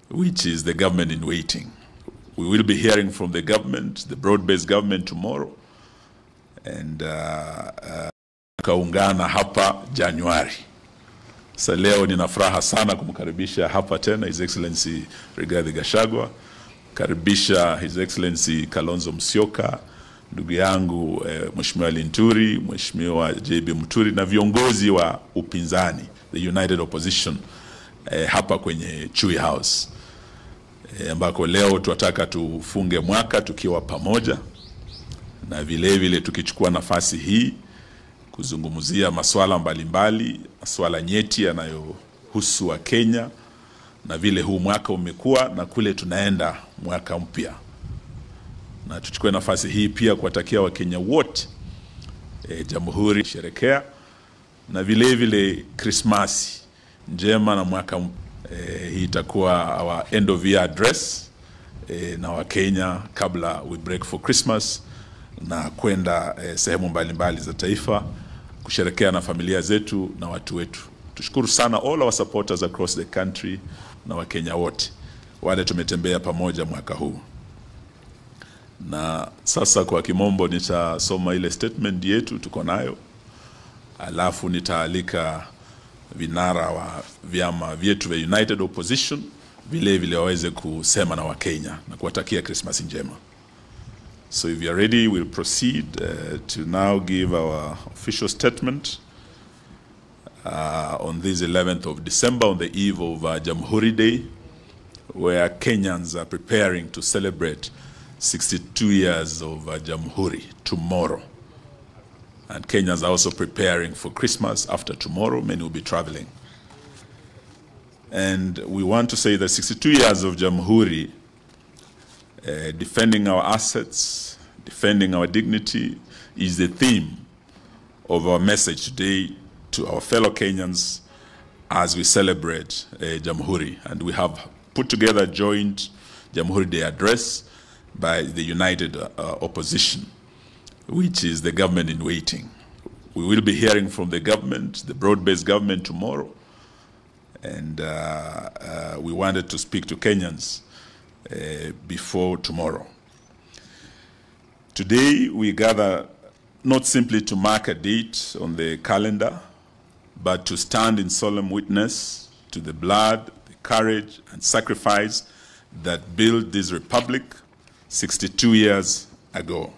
which is the government in waiting. We will be hearing from the government, the broad-based government tomorrow, and kaungana hapa Januari. Sasa leo nina furaha sana kumkaribisha hapa tena His Excellency Rigathi Gachagua, karibisha His Excellency Kalonzo Musyoka, ndugu yangu Mheshimiwa Linturi, Mheshimiwa JB Muturi na viongozi wa upinzani, the United Opposition, hapa kwenye Chui House, ambako leo tunataka tufunge mwaka tukiwa pamoja, na vile vile tukichukua nafasi hii kuzungumzia masuala mbalimbali, masuala nyeti yanayohusu wa Kenya, na vile huu mwaka umekuwa na kule tunaenda mwaka mpya. Na tuchukue nafasi hii pia kuwatakia wa Kenya wote Jamhuri sherekea, na vile vile Christmas njema na mwaka mpya. Hii itakuwa our end of year address na wa Kenya kabla we break for Christmas na kwenda sehemu mbalimbali za taifa kusherekea na familia zetu na watu wetu. Tushukuru sana all our supporters across the country na wa Kenya wote wale tumetembea pamoja mwaka huu. Na sasa kwa kimombo nitasoma ile statement yetu tuko nayo, alafu nitaalika vinara wa vyama vyetu vya United Opposition vile vile waweze kusema na wa Kenya na kuwatakia Christmas njema. So if you are ready, we'll proceed to now give our official statement on this 11th of December, on the eve of Jamhuri Day, where Kenyans are preparing to celebrate 62 years of Jamhuri tomorrow. And Kenyans are also preparing for Christmas after tomorrow. Many will be traveling. And we want to say that 62 years of Jamhuri, defending our assets, defending our dignity, is the theme of our message today to our fellow Kenyans as we celebrate Jamhuri. And we have put together a joint Jamhuri Day address by the United Opposition, which is the government in waiting. We will be hearing from the government, the broad-based government tomorrow, and we wanted to speak to Kenyans before tomorrow. Today we gather not simply to mark a date on the calendar, but to stand in solemn witness to the blood, the courage, and sacrifice that built this republic 62 years ago.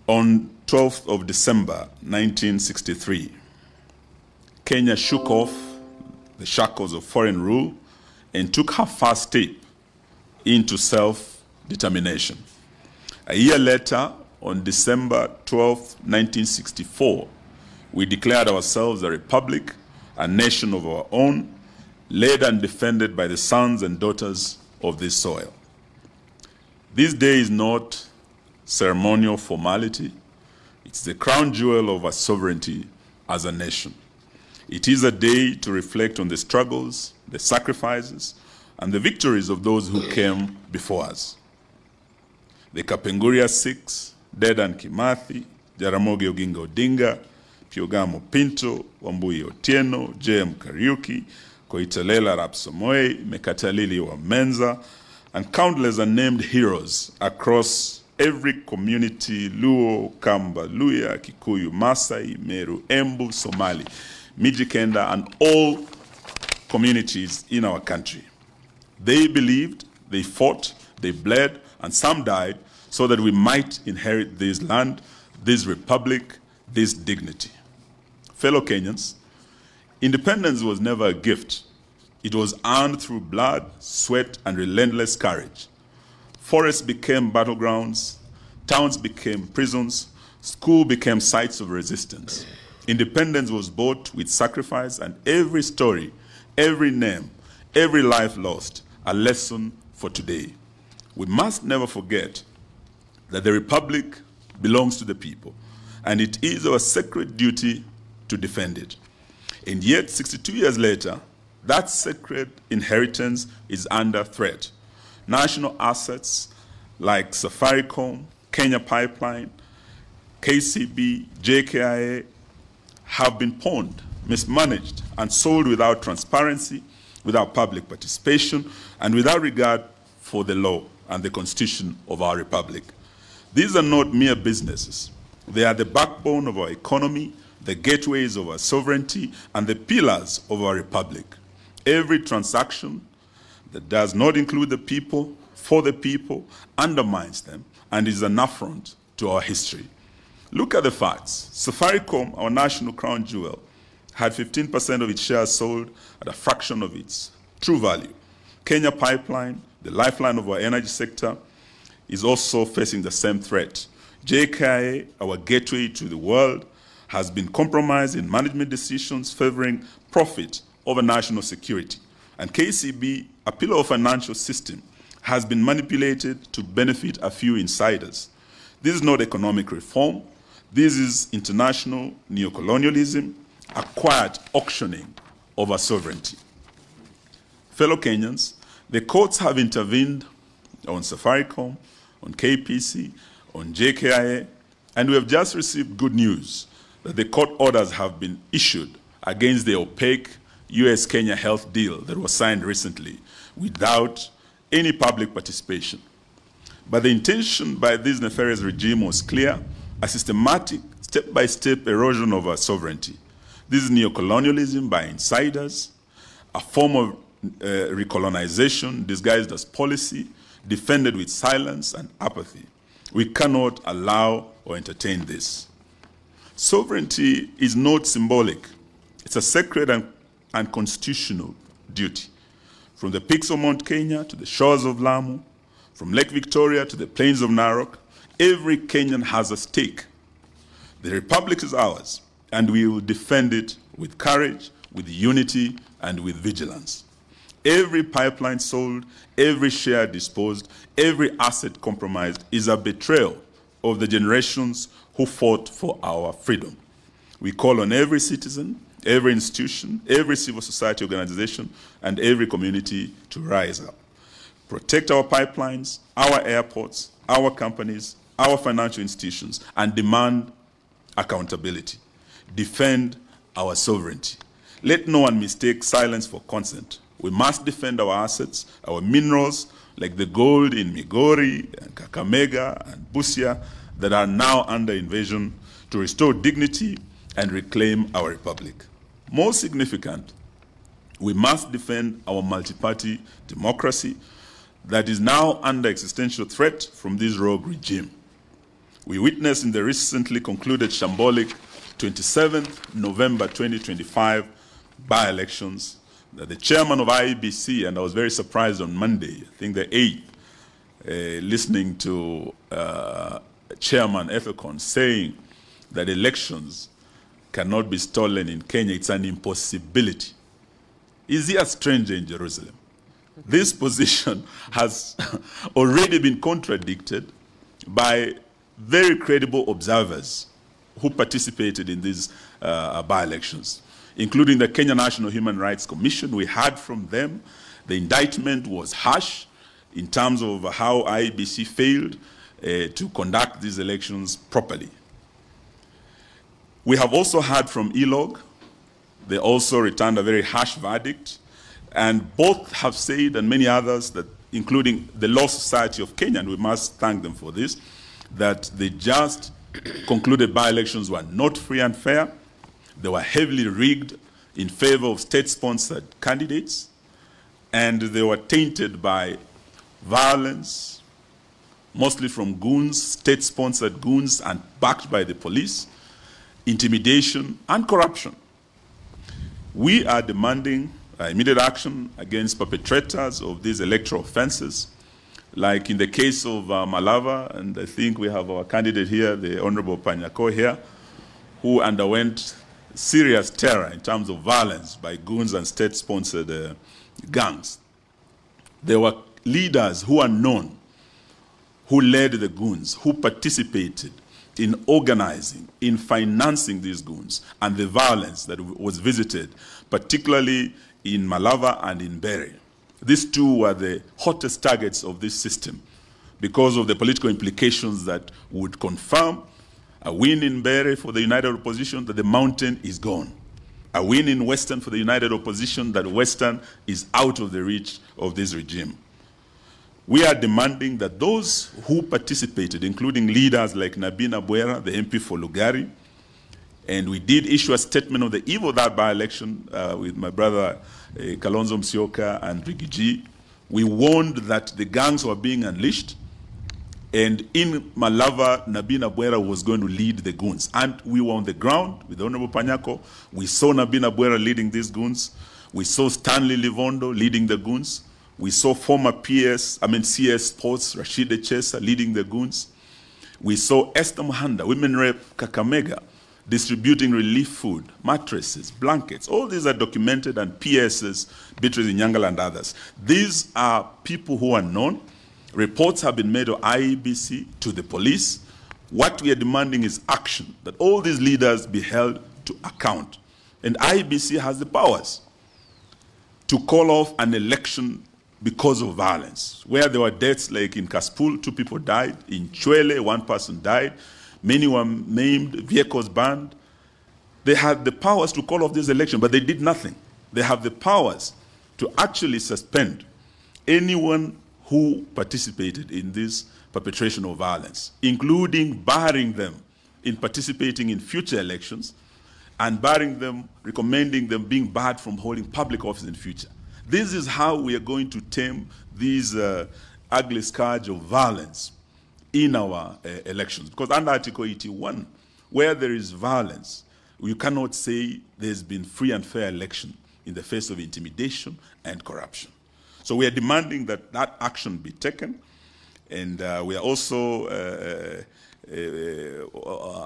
On 12th of December 1963, Kenya shook off the shackles of foreign rule and took her first step into self-determination. A year later, on December 12, 1964, we declared ourselves a republic, a nation of our own, led and defended by the sons and daughters of this soil. This day is not ceremonial formality. It's the crown jewel of our sovereignty as a nation. It is a day to reflect on the struggles, the sacrifices, and the victories of those who came before us. The Kapenguria Six, Dedan Kimathi, Jaramogi Oginga Odinga, Piogamo Pinto, Wambui Otieno, J.M. Kariuki, Koitalel Arap Samoei, Mekatalili Wamenza, and countless unnamed heroes across every community: Luo, Kamba, Luya, Kikuyu, Masai, Meru, Embu, Somali, Mijikenda, and all communities in our country. They believed, they fought, they bled, and some died so that we might inherit this land, this republic, this dignity. Fellow Kenyans, independence was never a gift. It was earned through blood, sweat, and relentless courage. Forests became battlegrounds, towns became prisons, schools became sites of resistance. Independence was bought with sacrifice, and every story, every name, every life lost, a lesson for today. We must never forget that the republic belongs to the people, and it is our sacred duty to defend it. And yet, 62 years later, that sacred inheritance is under threat. National assets like Safaricom, Kenya Pipeline, KCB, JKIA have been pawned mismanaged, and sold without transparency, without public participation, and without regard for the law and the constitution of our republic. These are not mere businesses. They are the backbone of our economy, the gateways of our sovereignty, and the pillars of our republic. Every transaction that does not include the people, for the people, undermines them, and is an affront to our history. Look at the facts. Safaricom, our national crown jewel, had 15% of its shares sold at a fraction of its true value. Kenya Pipeline, the lifeline of our energy sector, is also facing the same threat. JKIA, our gateway to the world, has been compromised in management decisions favoring profit over national security. And KCB, a pillar of financial system, has been manipulated to benefit a few insiders. This is not economic reform. This is international neocolonialism, a quiet auctioning of our sovereignty. Fellow Kenyans, the courts have intervened on Safaricom, on KPC, on JKIA, and we have just received good news that the court orders have been issued against the opaque US-Kenya health deal that was signed recently without any public participation. But the intention by this nefarious regime was clear: a systematic, step-by-step erosion of our sovereignty. This is neocolonialism by insiders, a form of recolonization disguised as policy, defended with silence and apathy. We cannot allow or entertain this. Sovereignty is not symbolic. It's a sacred and constitutional duty. From the peaks of Mount Kenya to the shores of Lamu, from Lake Victoria to the plains of Narok, every Kenyan has a stake. The Republic is ours, and we will defend it with courage, with unity, and with vigilance. Every pipeline sold, every share disposed, every asset compromised is a betrayal of the generations who fought for our freedom. We call on every citizen, every institution, every civil society organization, and every community to rise up. Protect our pipelines, our airports, our companies, our financial institutions, and demand accountability. Defend our sovereignty. Let no one mistake silence for consent. We must defend our assets, our minerals, like the gold in Migori and Kakamega and Busia that are now under invasion, to restore dignity and reclaim our republic. Most significant, we must defend our multi-party democracy that is now under existential threat from this rogue regime. We witnessed in the recently concluded shambolic 27th November 2025 by-elections that the chairman of IEBC, and I was very surprised on Monday, I think the 8th, listening to Chairman Ethekon saying that elections cannot be stolen in Kenya. It's an impossibility. Is he a stranger in Jerusalem? This position has already been contradicted by very credible observers who participated in these by-elections, including the Kenya National Human Rights Commission. We heard from them. The indictment was harsh in terms of how IEBC failed to conduct these elections properly. We have also heard from ELOG. They also returned a very harsh verdict. And both have said, and many others, that, including the Law Society of Kenya, and we must thank them for this, that the just concluded by-elections were not free and fair. They were heavily rigged in favor of state-sponsored candidates, and they were tainted by violence, mostly from goons, state-sponsored goons, and backed by the police, intimidation, and corruption. We are demanding immediate action against perpetrators of these electoral offenses, like in the case of Malava, and I think we have our candidate here, the Honorable Panyako here, who underwent serious terror in terms of violence by goons and state-sponsored gangs. There were leaders who are known, who led the goons, who participated in organizing, in financing these goons, and the violence that was visited, particularly in Malava and in Bere. These two were the hottest targets of this system because of the political implications that would confirm a win in Bere for the united opposition, that the mountain is gone. a win in Western for the united opposition, that Western is out of the reach of this regime. We are demanding that those who participated, including leaders like Nabina Bwera, the MP for Lugari, and we did issue a statement on the eve of that by-election with my brother Kalonzo Musyoka and Rigiji. We warned that the gangs were being unleashed, and in Malava, Nabina Bwera was going to lead the goons. And we were on the ground with Honorable Panyako. We saw Nabina Bwera leading these goons. We saw Stanley Livondo leading the goons. We saw former CS Sports, Rashid Echesa leading the goons. We saw Esther Muhanda, Women Rep Kakamega, distributing relief food, mattresses, blankets. All these are documented, and PSs, Beatrice Nyangala and others. These are people who are known. Reports have been made of IEBC to the police. What we are demanding is action, that all these leaders be held to account. And IEBC has the powers to call off an election because of violence. Where there were deaths, like in Kaspul, 2 people died. In Chwele, 1 person died. Many were maimed, vehicles burned. They had the powers to call off this election, but they did nothing. They have the powers to actually suspend anyone who participated in this perpetration of violence, including barring them in participating in future elections and barring them, recommending them being barred from holding public office in future. This is how we are going to tame these ugly scourge of violence in our elections. Because under Article 81, where there is violence, you cannot say there's been free and fair election in the face of intimidation and corruption. So we are demanding that that action be taken, and we are also,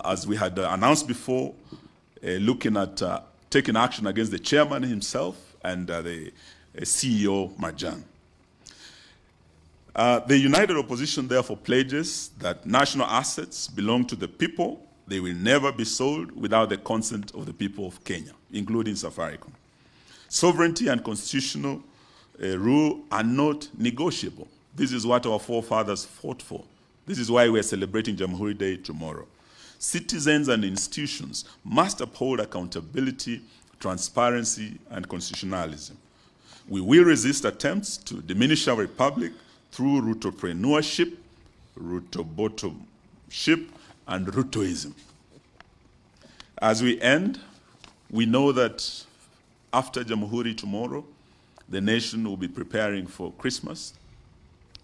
as we had announced before, looking at taking action against the chairman himself and the CEO, Marjan. The united opposition therefore pledges that national assets belong to the people. They will never be sold without the consent of the people of Kenya, including Safaricom. Sovereignty and constitutional rule are not negotiable. This is what our forefathers fought for. This is why we are celebrating Jamhuri Day tomorrow. Citizens and institutions must uphold accountability, transparency, and constitutionalism. We will resist attempts to diminish our republic through Rutopreneurship, Rutobotomship, and Rutoism. As we end, we know that after Jamhuri tomorrow, the nation will be preparing for Christmas.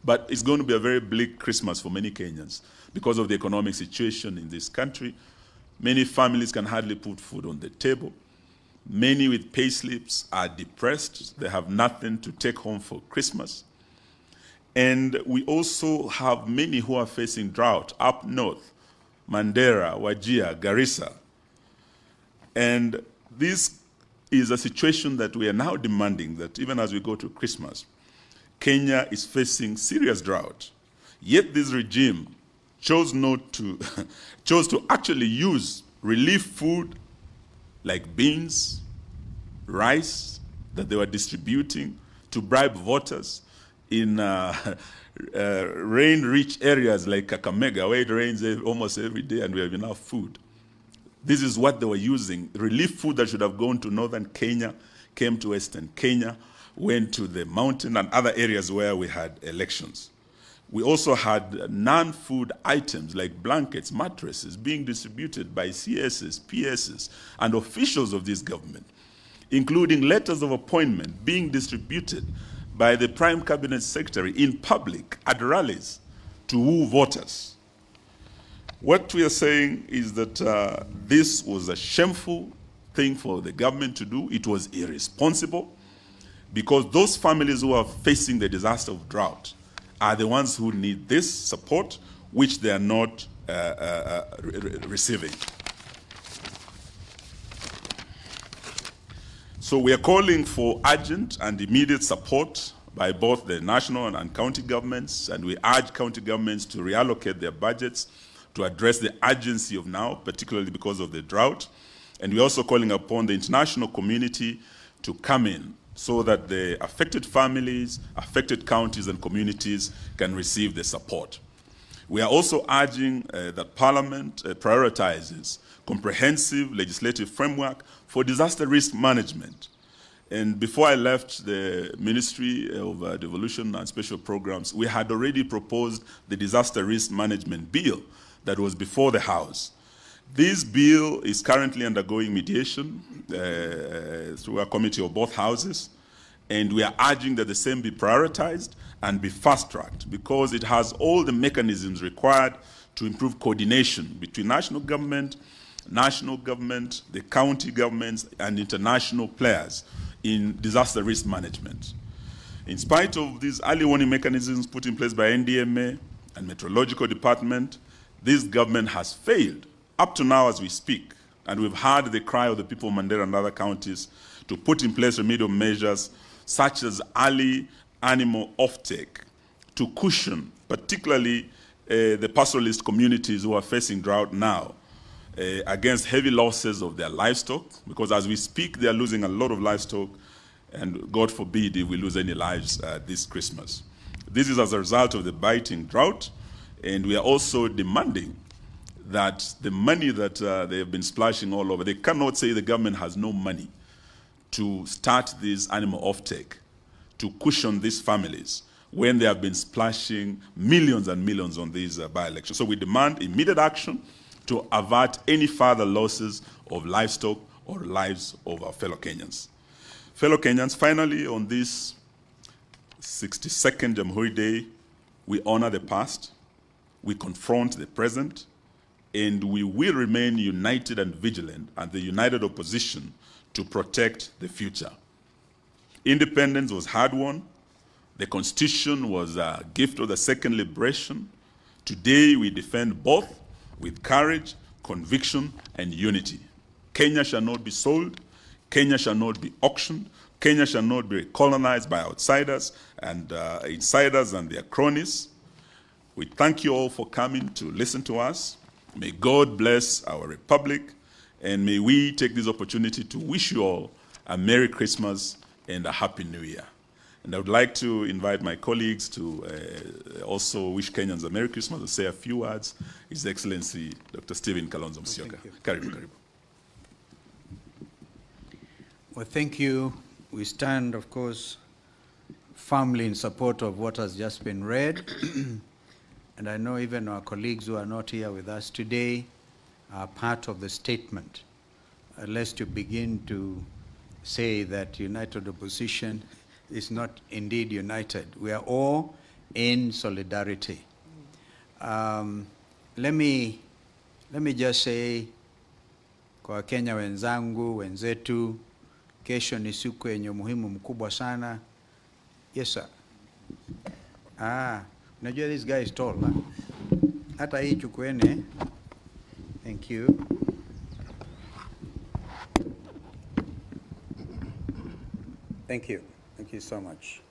But it's going to be a very bleak Christmas for many Kenyans because of the economic situation in this country. Many families can hardly put food on the table. Many with pay slips are depressed. They have nothing to take home for Christmas. And we also have many who are facing drought up north, Mandera, Wajir, Garissa. And this is a situation that we are now demanding that even as we go to Christmas, Kenya is facing serious drought. Yet this regime chose to actually use relief food like beans, rice that they were distributing to bribe voters in rain-rich areas like Kakamega, where it rains almost every day and we have enough food. This is what they were using. Relief food that should have gone to northern Kenya came to western Kenya, went to the mountain and other areas where we had elections. We also had non-food items like blankets, mattresses being distributed by CSs, PSs, and officials of this government, including letters of appointment being distributed by the Prime Cabinet Secretary in public at rallies to woo voters. What we are saying is that this was a shameful thing for the government to do. It was irresponsible because those families who are facing the disaster of drought are the ones who need this support, which they are not receiving. So we are calling for urgent and immediate support by both the national and county governments, and we urge county governments to reallocate their budgets to address the urgency of now, particularly because of the drought. And we're also calling upon the international community to come in so that the affected families, affected counties and communities can receive the support. We are also urging that Parliament prioritizes comprehensive legislative framework for disaster risk management. And before I left the Ministry of Devolution and Special Programs, we had already proposed the disaster risk management bill that was before the House. This bill is currently undergoing mediation through a committee of both houses, and we are urging that the same be prioritized and be fast-tracked because it has all the mechanisms required to improve coordination between national government, the county governments, and international players in disaster risk management. In spite of these early warning mechanisms put in place by NDMA and Meteorological Department, this government has failed up to now as we speak, and we've heard the cry of the people of Mandera and other counties to put in place remedial measures such as early animal offtake to cushion particularly the pastoralist communities who are facing drought now against heavy losses of their livestock, because as we speak, they are losing a lot of livestock, and God forbid if we lose any lives this Christmas. This is as a result of the biting drought, and we are also demanding that the money that they have been splashing all over, they cannot say the government has no money to start this animal offtake, to cushion these families when they have been splashing millions and millions on these by-elections. So we demand immediate action to avert any further losses of livestock or lives of our fellow Kenyans. Fellow Kenyans, finally, on this 62nd Jamhuri Day, we honor the past, we confront the present, and we will remain united and vigilant and the united opposition to protect the future. Independence was hard-won. The Constitution was a gift of the Second Liberation. Today, we defend both with courage, conviction, and unity. Kenya shall not be sold. Kenya shall not be auctioned. Kenya shall not be colonized by outsiders and insiders and their cronies. We thank you all for coming to listen to us. May God bless our republic, and may we take this opportunity to wish you all a Merry Christmas and a Happy New Year. And I would like to invite my colleagues to also wish Kenyans a Merry Christmas and say a few words. His Excellency, Dr. Stephen Kalonzo Musyoka. Karibu, karibu. Well, thank you. We stand, of course, firmly in support of what has just been read. And I know even our colleagues who are not here with us today are part of the statement. Lest you begin to say that united opposition is not indeed united. We are all in solidarity. Let me just say kwa Kenya wenzangu, wenzetu, kesho ni siku yenye umuhimu mkubwa sana. Yes, sir. Najua this guy is tall. Huh? Hata hii chukuene. Thank you. Thank you. Thank you so much.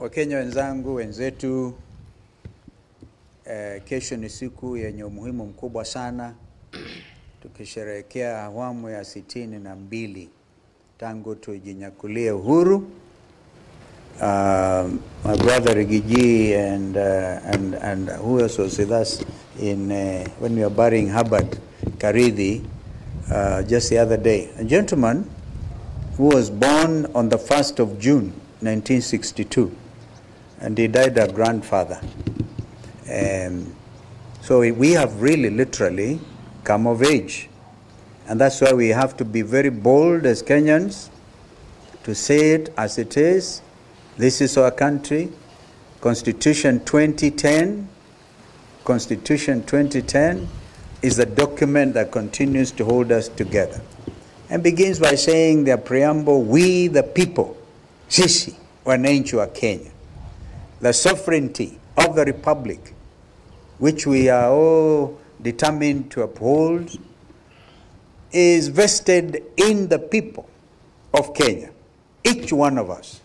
Wakenya wenzangu, wenzetu, kesho ni siku yenye umuhimu mkubwa sana. Tukisherehekea awamu ya 62 tangu tujinyakulie uhuru. My brother Rigiji and who else was with us in when we were burying Hubbard Karidhi just the other day. A gentleman who was born on the 1st of June, 1962, and he died a grandfather. So we have really literally come of age. And that's why we have to be very bold as Kenyans to say it as it is. This is our country. Constitution 2010 is the document that continues to hold us together. And begins by saying their preamble, we the people, sisi, wananchi wa Kenya. The sovereignty of the republic, which we are all determined to uphold, is vested in the people of Kenya, each one of us.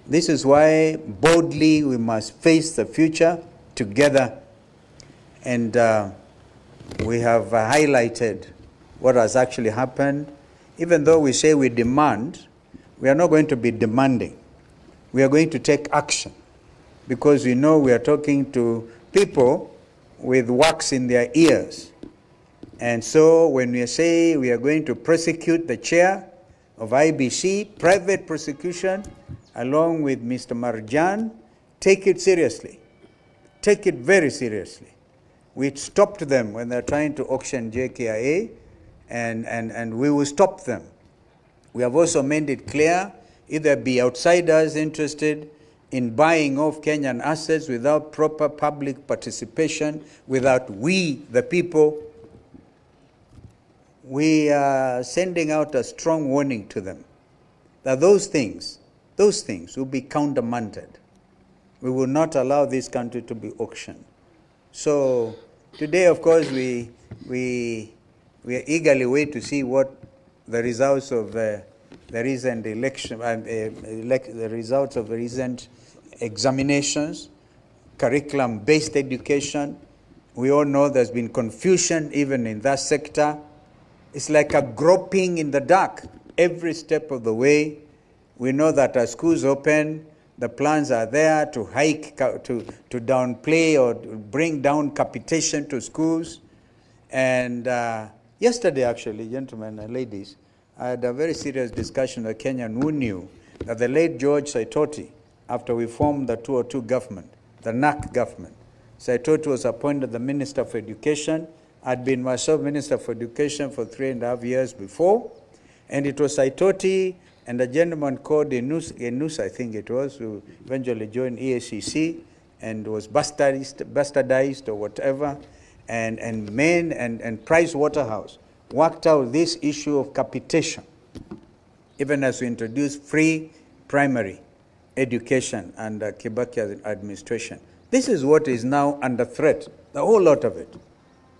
This is why boldly we must face the future together. And we have highlighted what has actually happened. Even though we say we demand, we are not going to be demanding. We are going to take action because we know we are talking to people with wax in their ears. And so when we say we are going to prosecute the chair of IBC, private prosecution, along with Mr. Marjan, take it seriously. Take it very seriously. We stopped them when they're trying to auction JKIA, and we will stop them. We have also made it clear, either be outsiders interested in buying off Kenyan assets without proper public participation, without we, the people, we are sending out a strong warning to them that those things will be countermanded. We will not allow this country to be auctioned. So today, of course, we eagerly wait to see what the results of the recent election, the results of the recent examinations, curriculum-based education. We all know there's been confusion even in that sector. It's like a groping in the dark every step of the way. We know that as schools open, the plans are there to downplay or to bring down capitation to schools. And yesterday, actually, gentlemen and ladies, I had a very serious discussion with a Kenyan who knew that the late George Saitoti, after we formed the 202 government, the NAC government, Saitoti was appointed the Minister for Education. I'd been myself Minister for Education for 3.5 years before, and it was Saitoti and a gentleman called Enus, I think it was, who eventually joined EACC and was bastardized or whatever, and Price Waterhouse worked out this issue of capitation, even as we introduced free primary education under Kibaki's administration. This is what is now under threat, the whole lot of it.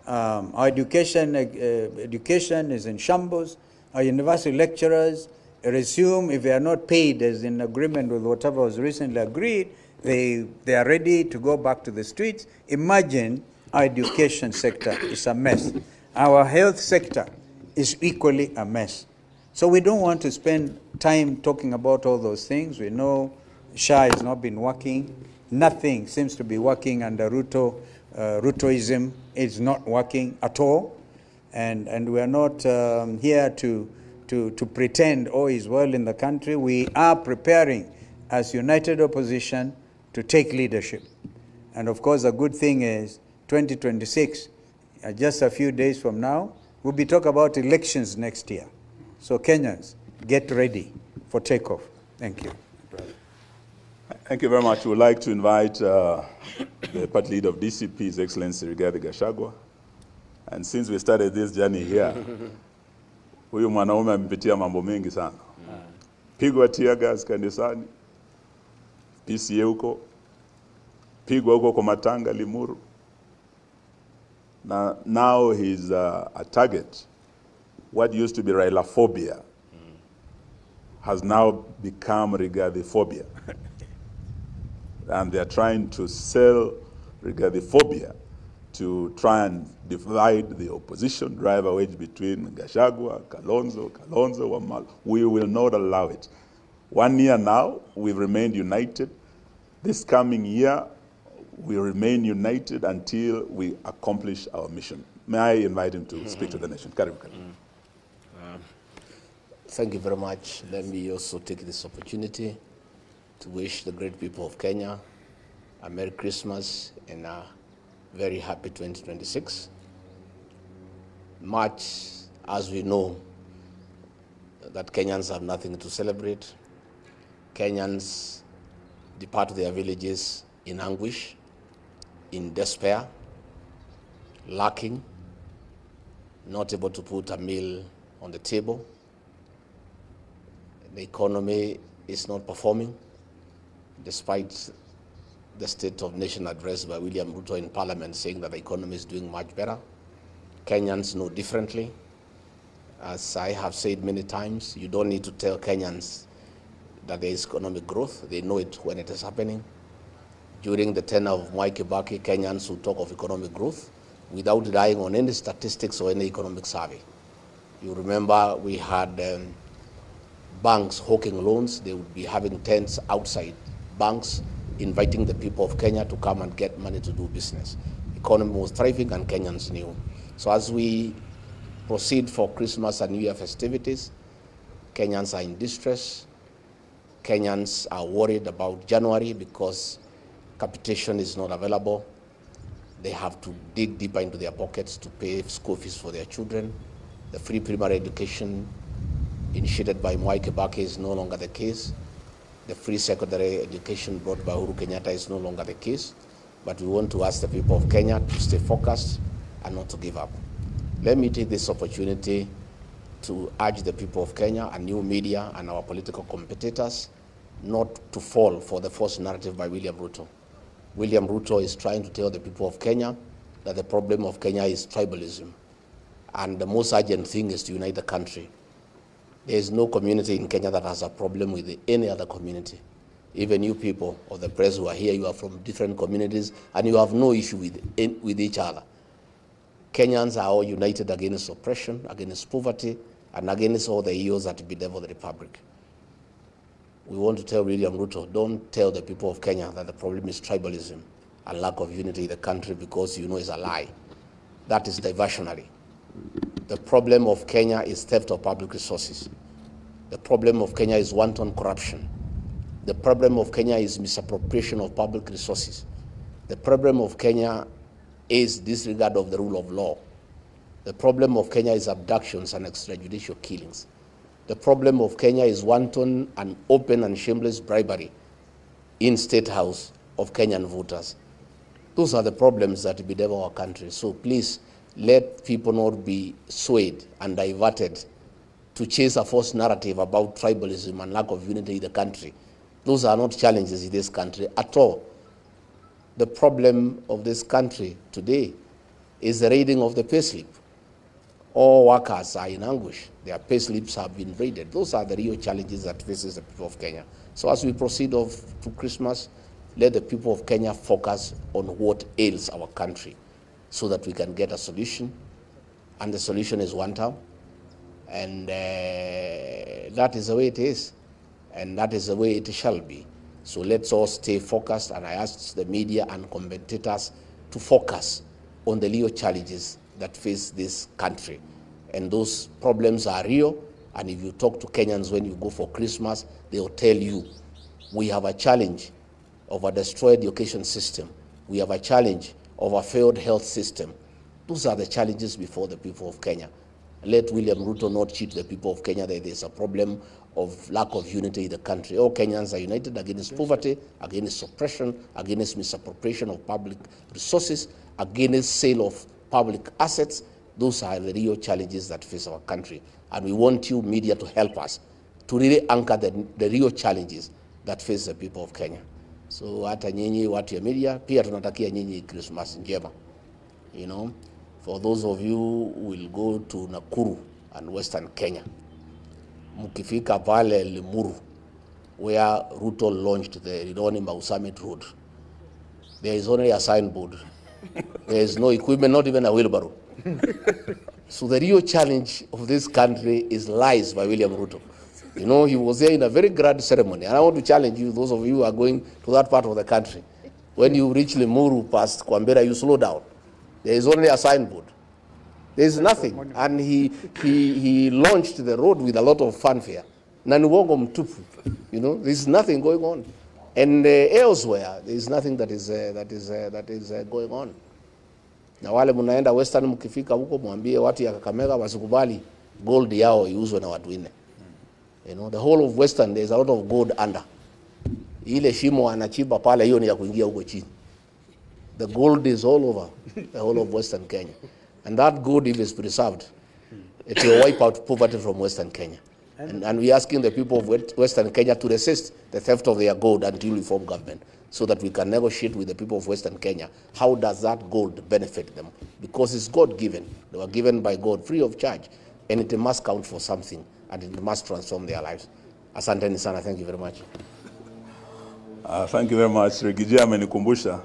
Our education is in shambles. Our university lecturers resume, if they are not paid as in agreement with whatever was recently agreed, they are ready to go back to the streets. Imagine our education sector is a mess. Our health sector is equally a mess. So we don't want to spend time talking about all those things. We know SHA has not been working. Nothing seems to be working under Rutoism. It's not working at all. And we are not here to pretend all is well in the country. We are preparing as united opposition to take leadership. And of course, the good thing is 2026, just a few days from now, we'll be talking about elections next year. So Kenyans, get ready for takeoff. Thank you. Thank you very much. We would like to invite the party leader of DCP, His Excellency Rigathi Gachagua. And since we started this journey here, huyu mwanaume amepitia mambo mengi sana. Pigwa tear gas kanisani, PCA huko, pigwa huko kwa Matanga, Limuru. Now he's a target. What used to be Railaphobia has now become Rigathiphobia. And they're trying to sell Rigathiphobia to try and divide the opposition, drive a wedge between Gachagua, Kalonzo, Wamala. We will not allow it. 1 year now, we've remained united. This coming year, we remain united until we accomplish our mission. May I invite him to speak to the nation? Thank you very much. Let me also take this opportunity to wish the great people of Kenya a Merry Christmas and a very happy 2026. Much as we know that Kenyans have nothing to celebrate, Kenyans depart their villages in anguish, in despair, lacking, not able to put a meal on the table. The economy is not performing, despite the State of Nation address by William Ruto in Parliament saying that the economy is doing much better. Kenyans know differently. As I have said many times, you don't need to tell Kenyans that there is economic growth. They know it when it is happening. During the tenure of Mwai Kibaki, Kenyans would talk of economic growth without relying on any statistics or any economic survey. You remember we had banks hawking loans. They would be having tents outside banks, inviting the people of Kenya to come and get money to do business. The economy was thriving and Kenyans knew. So as we proceed for Christmas and New Year festivities. Kenyans are in distress. Kenyans are worried about January because capitation is not available. They have to dig deeper into their pockets to pay school fees for their children. The free primary education initiated by Mwai Kibaki is no longer the case. The free secondary education brought by Uhuru Kenyatta is no longer the case. But we want to ask the people of Kenya to stay focused and not to give up. Let me take this opportunity to urge the people of Kenya and new media and our political competitors not to fall for the false narrative by William Ruto. William Ruto is trying to tell the people of Kenya that the problem of Kenya is tribalism. And the most urgent thing is to unite the country. There is no community in Kenya that has a problem with any other community. Even you people of the press who are here, you are from different communities and you have no issue with each other. Kenyans are all united against oppression, against poverty, and against all the evils that bedevil the republic. We want to tell William Ruto, don't tell the people of Kenya that the problem is tribalism and lack of unity in the country because you know it's a lie. That is diversionary. The problem of Kenya is theft of public resources. The problem of Kenya is wanton corruption. The problem of Kenya is misappropriation of public resources. The problem of Kenya is disregard of the rule of law. The problem of Kenya is abductions and extrajudicial killings. The problem of Kenya is wanton and open and shameless bribery in State House of Kenyan voters. Those are the problems that bedevil our country. So please, let people not be swayed and diverted to chase a false narrative about tribalism and lack of unity in the country. Those are not challenges in this country at all. The problem of this country today is the raiding of the payslip. All workers are in anguish. Their payslips have been raided. Those are the real challenges that faces the people of Kenya. So as we proceed to Christmas, let the people of Kenya focus on what ails our country so that we can get a solution. And the solution is one term. And that is the way it is. And that is the way it shall be. So let's all stay focused. And I ask the media and commentators to focus on the real challenges that face this country. And those problems are real. And if you talk to Kenyans when you go for Christmas, they will tell you, we have a challenge of a destroyed education system. We have a challenge of a failed health system. Those are the challenges before the people of Kenya. Let William Ruto not cheat the people of Kenya that there's a problem of lack of unity in the country. All Kenyans are united against poverty, against oppression, against misappropriation of public resources, against sale of public assets. Those are the real challenges that face our country. And we want you, media, to help us to really anchor the real challenges that face the people of Kenya. So hata nyinyi watu ya media, pia tunatakia nyinyi Christmas njema. You know, for those of you who will go to Nakuru and Western Kenya, mkifika pale Limuru, where Ruto launched the Rironi Mau Summit Road, there is only a signboard. There is no equipment, not even a wheelbarrow. So the real challenge of this country is lies by William Ruto. You know, he was there in a very grand ceremony. And I want to challenge you, those of you who are going to that part of the country. When you reach Limuru past Kwambera, you slow down. There is only a signboard. There is nothing. And he launched the road with a lot of fanfare. Nanuwongo mtupu. You know, there is nothing going on. And elsewhere, there is nothing that is going on. Na wale munaenda Western, mkifika huko mwambie watu ya Kakamega wasikubali gold yao iuzwe na watu wengine. You know, the whole of Western, there is a lot of gold under. Ile shimo anachimba pale, hiyo ni ya kuingia huko chini. The gold is all over the whole of Western Kenya. And that gold, if it's preserved, it will wipe out poverty from Western Kenya. And we're asking the people of Western Kenya to resist the theft of their gold until we form government, so that we can negotiate with the people of Western Kenya. How does that gold benefit them? Because it's God-given. They were given by God free of charge. And it must count for something. And it must transform their lives. Asanteni sana. Thank you very much. Thank you very much. Rigiji amenikumbusha.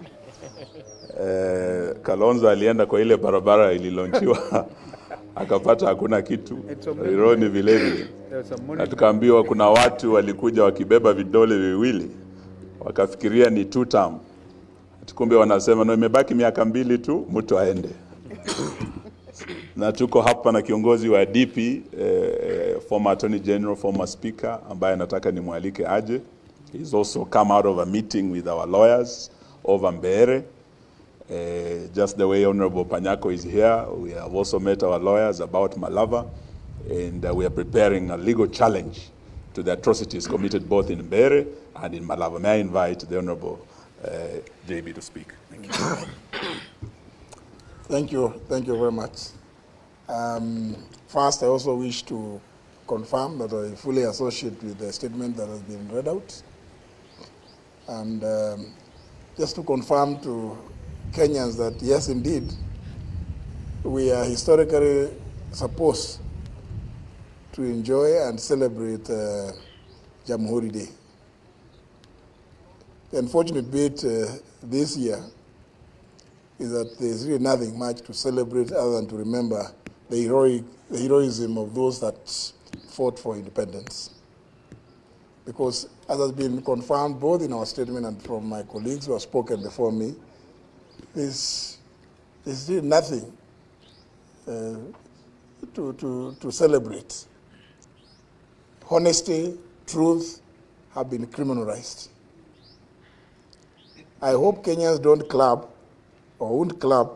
Kalonzo alienda kwa ile barabara ililonchiwa. Akapata hakuna kitu. Rironi vile vile. Na tukaambiwa kuna watu walikuja wakibeba vidole viwili. Wakafikiria ni 2 term. Tukumbe wanasema no, imebaki miaka 2 tu mtu aende. Na tuko hapa na kiongozi wa DP, former Attorney General, former Speaker, ambaye nataka nimwalike aje. He's also come out of a meeting with our lawyers over Mbeere. Just the way Honorable Panyako is here, we have also met our lawyers about Malava, and we are preparing a legal challenge to the atrocities committed both in Mbeere and in Malava. May I invite the Honorable JB to speak? Thank you. Thank you very much. First, I also wish to confirm that I fully associate with the statement that has been read out. And just to confirm to Kenyans that, yes, indeed, we are historically supposed to enjoy and celebrate Jamhuri Day. The unfortunate bit this year is that there's really nothing much to celebrate other than to remember the heroism of those that fought for independence. Because as has been confirmed both in our statement and from my colleagues who have spoken before me, there's really nothing to celebrate. Honesty, truth have been criminalized. I hope Kenyans don't clap or won't clap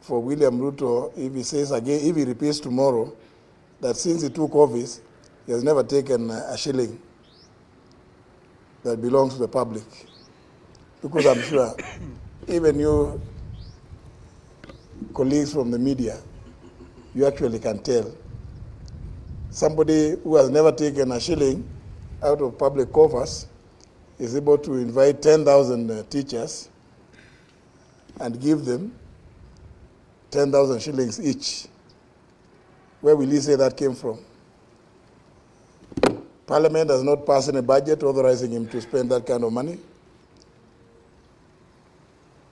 for William Ruto if he says again, if he repeats tomorrow, that since he took office, he has never taken a shilling that belongs to the public. Because I'm sure even you colleagues from the media, you actually can tell. Somebody who has never taken a shilling out of public coffers is able to invite 10,000 teachers and give them 10,000 shillings each. Where will he say that came from? Parliament has not passed a budget authorizing him to spend that kind of money.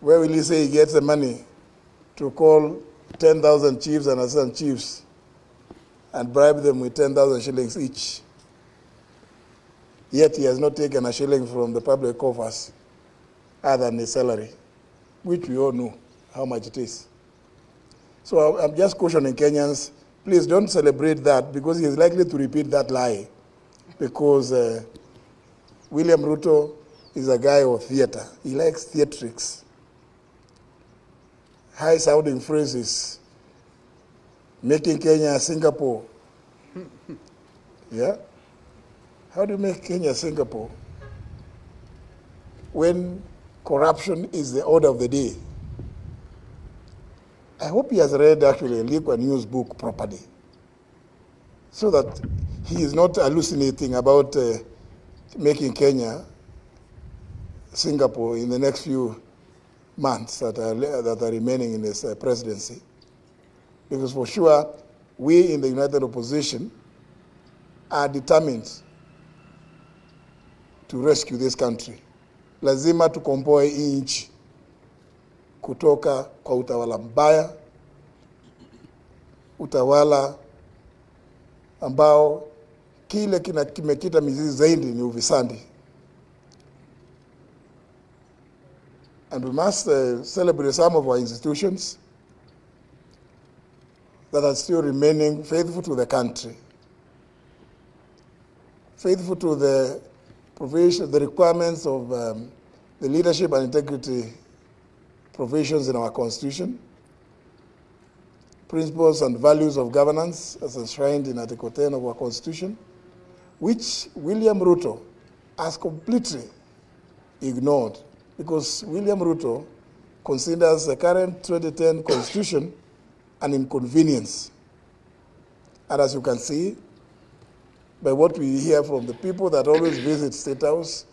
Where will he say he gets the money to call 10,000 chiefs and assistant chiefs and bribe them with 10,000 shillings each? Yet he has not taken a shilling from the public coffers other than his salary, which we all know how much it is. So I'm just cautioning Kenyans, please don't celebrate that because he is likely to repeat that lie. Because William Ruto is a guy of theater. He likes theatrics. High-sounding phrases, making Kenya Singapore. Yeah? How do you make Kenya Singapore when corruption is the order of the day? I hope he has read actually a Lee Kuan Yew's book properly so that he is not hallucinating about making Kenya Singapore in the next few months that are remaining in his presidency. Because for sure, we in the United Opposition are determined to rescue this country. Lazima tukomboe nchi kutoka kwa utawala mbaya, utawala ambao kile kimekita mizizi zaidi ni ufisadi. And we must celebrate some of our institutions that are still remaining faithful to the country, faithful to the provision, the requirements of the leadership and integrity provisions in our Constitution, principles and values of governance as enshrined in Article 10 of our Constitution, which William Ruto has completely ignored, because William Ruto considers the current 2010 Constitution an inconvenience. And as you can see, by what we hear from the people that always visit State House,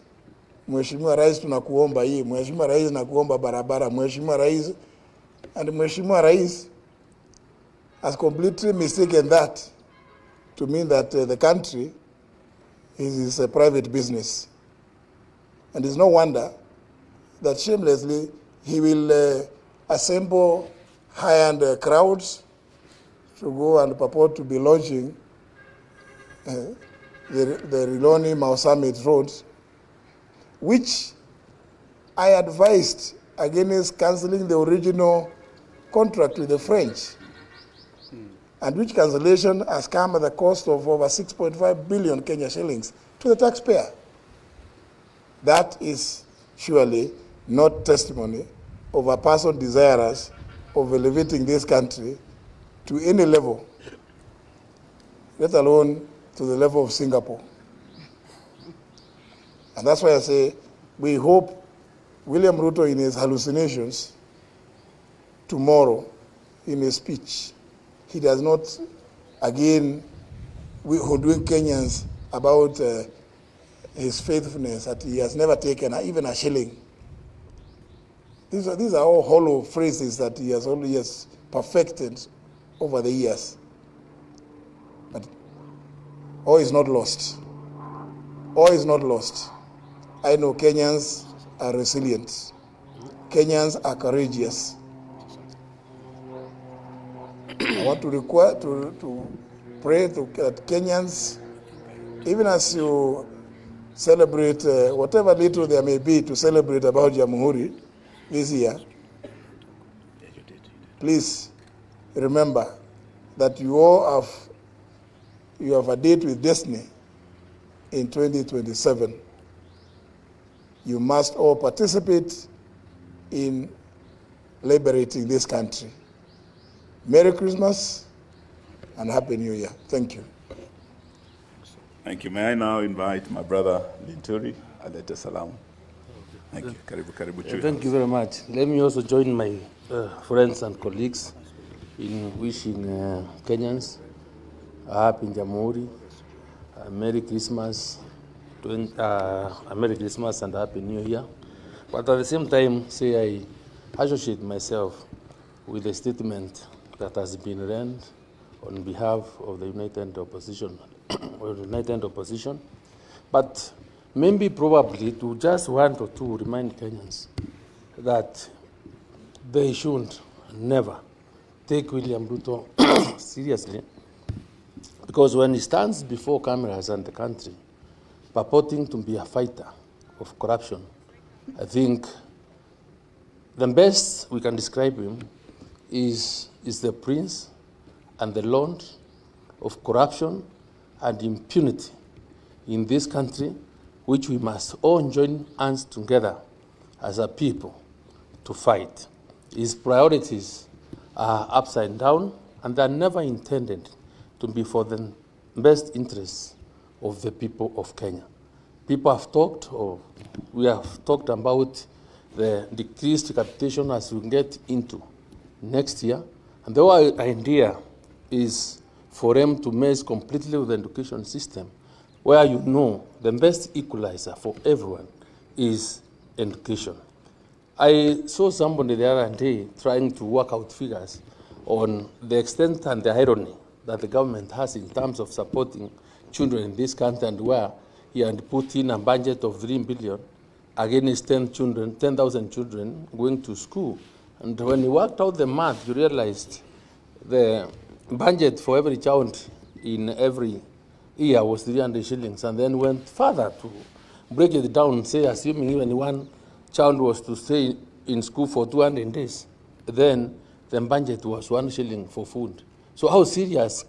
Mheshimiwa Rais tunakuomba hii, Mheshimiwa Rais nakuomba barabara, Mheshimiwa Rais, and Mheshimiwa Rais has completely mistaken that to mean that the country is a private business. And it's no wonder that shamelessly he will assemble high-end crowds to go and purport to be launching the Riloni-Mau Summit Road, which I advised against cancelling the original contract with the French, and which cancellation has come at the cost of over 6.5 billion Kenya shillings to the taxpayer. That is surely not testimony of a person desirous of elevating this country to any level, let alone to the level of Singapore. And that's why I say we hope William Ruto, in his hallucinations tomorrow, in his speech, he does not again hoodwink Kenyans about his faithfulness, that he has never taken even a shilling. These are all hollow phrases that he has only perfected over the years. But all is not lost. All is not lost. I know Kenyans are resilient. Kenyans are courageous. I want to require to pray that Kenyans, even as you celebrate whatever little there may be to celebrate about Jamhuri this year, please remember that you have a date with destiny in 2027. You must all participate in liberating this country. Merry Christmas and Happy New Year. Thank you. Thank you. May I now invite my brother Linturi, alete salamu. Thank you. Karibu. Thank you very much. Let me also join my friends and colleagues in wishing Kenyans a happy Jamhuri, a Merry Christmas, a Merry Christmas and a Happy New Year. But at the same time, say I associate myself with the statement that has been read on behalf of the United Opposition, but maybe probably to just want or two remind Kenyans that they should never take William Ruto seriously, because when he stands before cameras and the country purporting to be a fighter of corruption, I think the best we can describe him is the prince and the lord of corruption and impunity in this country, which we must all join hands together as a people to fight. His priorities are upside down, and they are never intended to be for the best interests of the people of Kenya. People have talked, or we have talked about the decreased capitation as we get into next year, and the whole idea is for them to mess completely with the education system, where you know the best equalizer for everyone is education. I saw somebody the other day trying to work out figures on the extent and the irony that the government has in terms of supporting children in this country, and where he had put in a budget of 3 billion against 10,000 children going to school. And when you worked out the math, you realized the budget for every child in every year was 300 shillings, and then went further to break it down, say, assuming even one child was to stay in school for 200 days, then the budget was 1 shilling for food. So how serious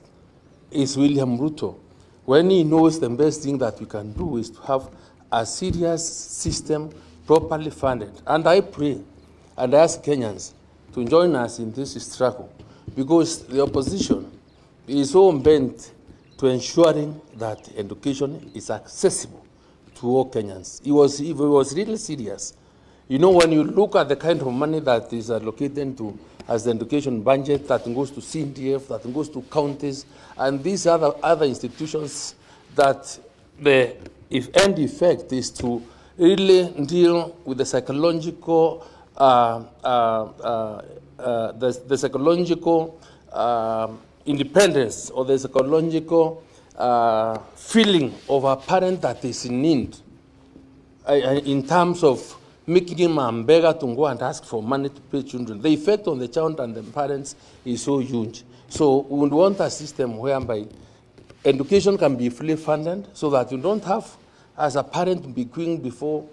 is William Ruto when he knows the best thing that we can do is to have a serious system properly funded? And I pray and I ask Kenyans to join us in this struggle, because the opposition is so bent to ensuring that education is accessible to all Kenyans. He was really serious. You know, when you look at the kind of money that is allocated to as the education budget, that goes to CNDF, that goes to counties, and these other institutions, that the end effect is to really deal with the psychological independence, or the psychological feeling of a parent that is in need, in terms of making him a beggar to go and ask for money to pay children. The effect on the child and the parents is so huge. So we would want a system whereby education can be fully funded, so that you don't have, as a parent, to be going before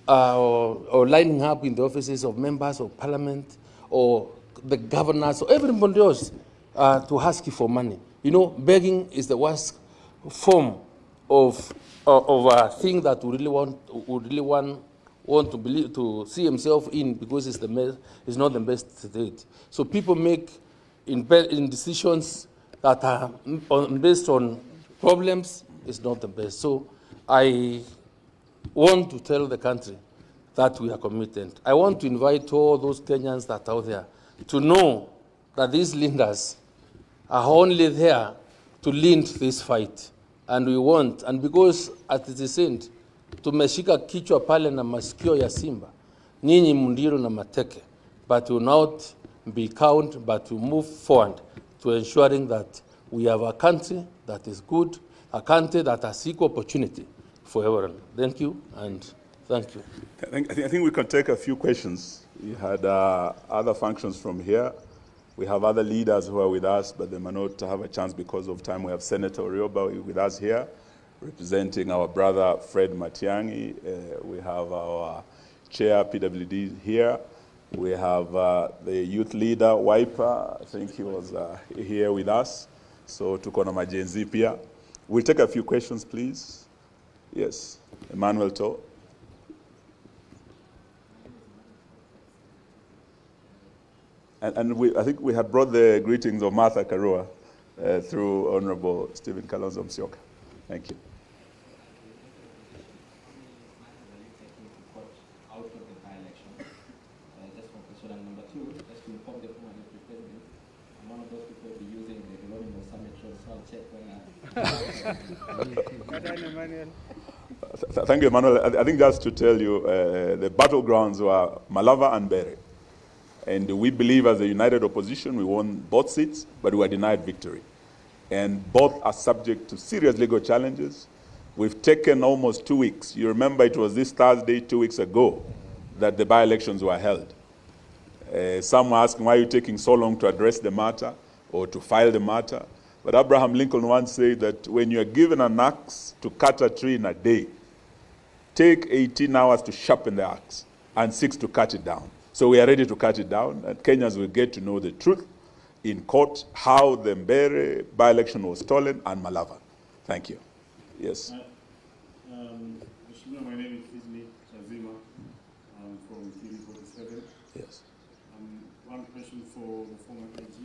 or lining up in the offices of members of parliament, or the governors, or everybody else to ask you for money. You know, begging is the worst form of a thing that we really want to believe, to see himself in, because it's not the best state. So people make in decisions that are based on problems. Is not the best. So I want to tell the country that we are committed. I want to invite all those Kenyans that are out there to know that these leaders are only there to lead this fight. And we want, and because at the end, tumeshika kichwa pale na masikio ya simba, nyinyi mundiru na mateke, but will not be count, but to move forward to ensuring that we have a country that is good, a country that has equal opportunity for everyone. Thank you, and thank you. I think we can take a few questions. We had other functions from here. We have other leaders who are with us, but they may not have a chance because of time. We have Senator Orioba with us here, representing our brother Fred Matiang'i. We have our chair, PWD, here. We have the youth leader, Wiper. I think he was here with us. So tuko na majenzi pia. We'll take a few questions, please. Yes, Emmanuel To. And I think we had brought the greetings of Martha Karua through Honorable Stephen Kalonzo Musyoka. Thank you. Thank you, Emmanuel. I think just to tell you, the battlegrounds were Malava and Bere. And we believe as a united opposition, we won both seats, but we were denied victory. And both are subject to serious legal challenges. We've taken almost 2 weeks. You remember it was this Thursday, 2 weeks ago, that the by-elections were held. Some were asking, why are you taking so long to address the matter or to file the matter? But Abraham Lincoln once said that when you are given an axe to cut a tree in a day, take 18 hours to sharpen the axe and 6 to cut it down. So we are ready to cut it down, and Kenyans will get to know the truth in court, how the Mbere by-election was stolen, and Malava. Thank you. Yes. My name is Ismi Chazima. I'm from TV 47. Yes. One question for the former AG.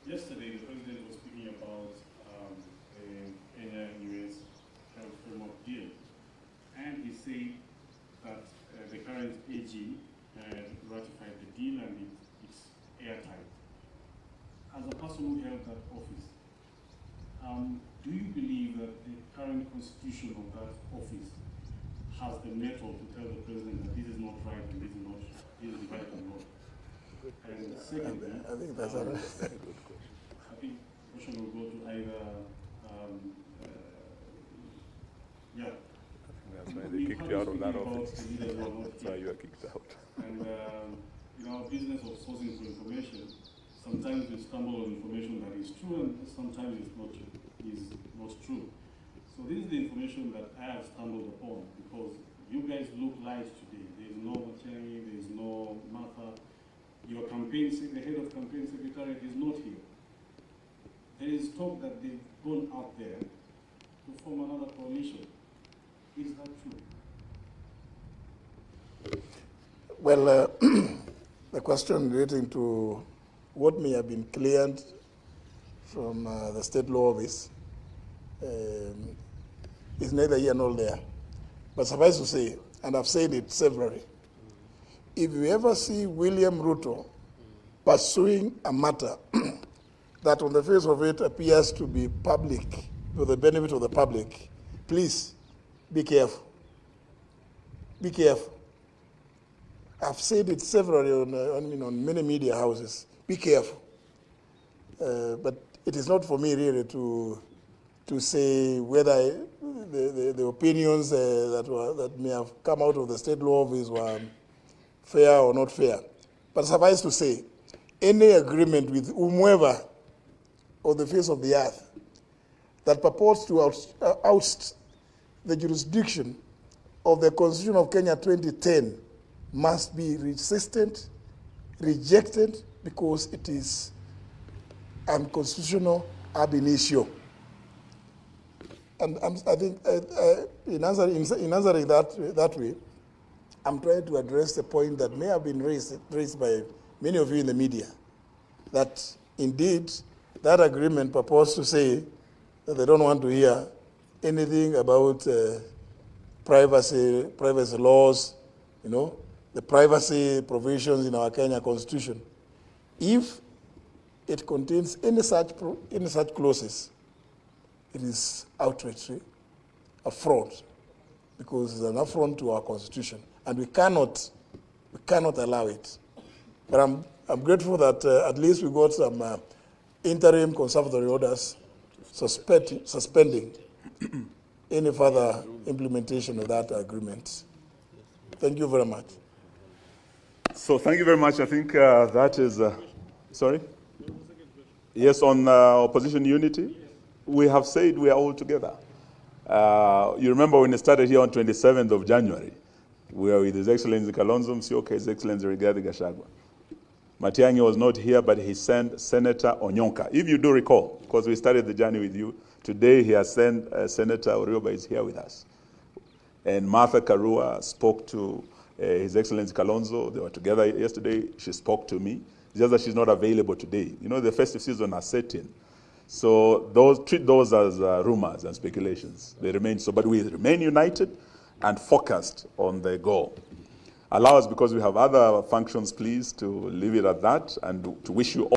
Yesterday, the president was speaking about the Kenya-US health framework deal, and he said that the current AG had ratified the deal and it's airtight. As a person who held that office, do you believe that the current constitution of that office has the metal to tell the president that this is not right and this is right or not? And secondly, I think that's a very good question. I think the question will go to either, yeah. That's why they kicked you out of that office. That's why you are kicked out. And in our business of sourcing for information, sometimes we stumble on information that is true and sometimes it's not true. So this is the information that I have stumbled upon because you guys look live today. There is no Matiang'i, there is no Martha. Your campaign, the head of campaign secretariat is not here. There is talk that they've gone out there to form another coalition. Is that true? Well, the question relating to what may have been cleared from the state law office is neither here nor there. But suffice to say, and I've said it severally, if you ever see William Ruto pursuing a matter that on the face of it appears to be public, for the benefit of the public, please be careful. Be careful. I've said it severally on many media houses. Be careful. But it is not for me really to say whether the opinions that may have come out of the state law office were fair or not fair. But suffice to say, any agreement with whomever on the face of the earth that purports to oust the jurisdiction of the Constitution of Kenya 2010 must be resisted, rejected, because it is unconstitutional ab initio. And I think in answering that way, I'm trying to address the point that may have been raised by many of you in the media, that indeed that agreement purports to say that they don't want to hear anything about privacy laws, the privacy provisions in our Kenya Constitution. If it contains any such clauses, it is outrage, a fraud, because it's an affront to our Constitution, and we cannot allow it. But I'm grateful that at least we got some interim conservatory orders suspending any further implementation of that agreement. Thank you very much. So thank you very much. I think that is, sorry? Yes, on opposition unity, we have said we are all together. You remember when it started here on 27th of January, we were with His Excellency Kalonzo Musyoka, His Excellency Rigathi Gachagua. Matiang'i was not here, but he sent Senator Onyonka. If you do recall, because we started the journey with you, today he has sent Senator Orioba is here with us. And Martha Karua spoke to His Excellency Kalonzo. They were together yesterday. She spoke to me. It's just that she's not available today. The festive season has set in. So treat those as rumors and speculations. They remain so, but we remain united and focused on the goal. Allow us, because we have other functions, please, to leave it at that and to wish you all